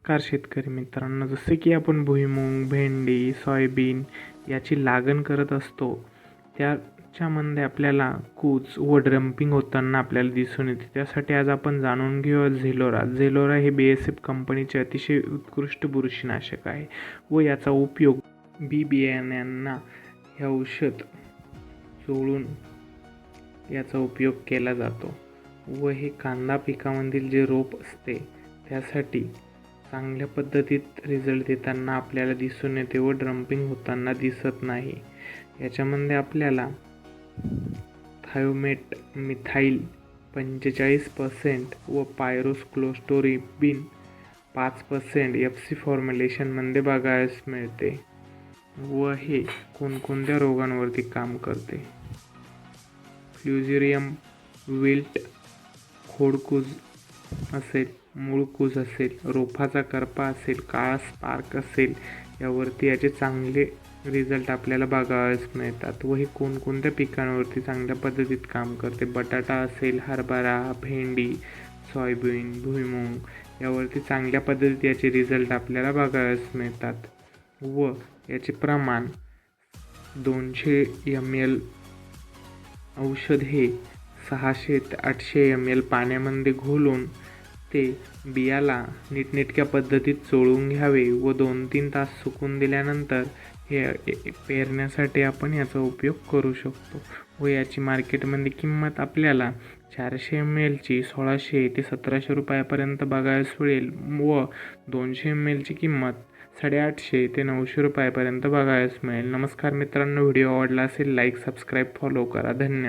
नमस्कार शेतकरी मित्रांनो, जसे की आपण भुईमूग, भेंडी, सोयाबीन याची लागण करत असतो, त्याच्यामध्ये आपल्याला कूच व ड्रम्पिंग होताना आपल्याला दिसून येते. त्यासाठी आज आपण जाणून घेऊया झेलोरा हे BASF कंपनीचे अतिशय उत्कृष्ट बुरशीनाशक आहे व याचा उपयोग बी बियाण्यांना हे औषध चोळून याचा उपयोग केला जातो व हे कांदा पिकामधील जे रोप असते त्यासाठी चांगल्या पद्धतीत रिझल्ट देताना आपल्याला दिसून येते व ड्रम्पिंग होताना दिसत नाही. याच्यामध्ये आपल्याला थायोमेट मिथाईल 45% व पायरोक्लोस्टेरिबीन 5% FC फॉर्म्युलेशनमध्ये बघायला मिळते व हे कोणकोणत्या रोगांवरती काम करते. फ्युजेरियम विल्ट, खोडकूज असेल, मूळकूज असेल, रोपाचा करपा असेल, काळा स्पार्क असेल, यावरती याचे चांगले रिझल्ट आपल्याला बघावयास मिळतात व हे कोणकोणत्या पिकांवरती चांगल्या पद्धतीत काम करते. बटाटा असेल, हरभरा, भेंडी, सोयाबीन, भुईमूग यावरती चांगल्या पद्धतीत याचे रिझल्ट आपल्याला बघावयास मिळतात व याचे प्रमाण 200 ml औषध हे 600 ते 800 ml पाण्यामध्ये घोलून ते बियाला नीटनेटक्या पद्धतीत चोळून घ्यावे व 2-3 तास सुकून दिल्यानंतर हे पेरण्यासाठी आपण याचा उपयोग करू शकतो व याची मार्केटमध्ये किंमत आपल्याला 400 ml ची 1600 ते 1700 रुपयापर्यंत बघायला मिळेल व 200 ml ची किंमत 850 ते 900 रुपयापर्यंत बघायला मिळेल. नमस्कार मित्रांनो, व्हिडिओ आवडला असेल लाईक, सबस्क्राईब, फॉलो करा. धन्यवाद.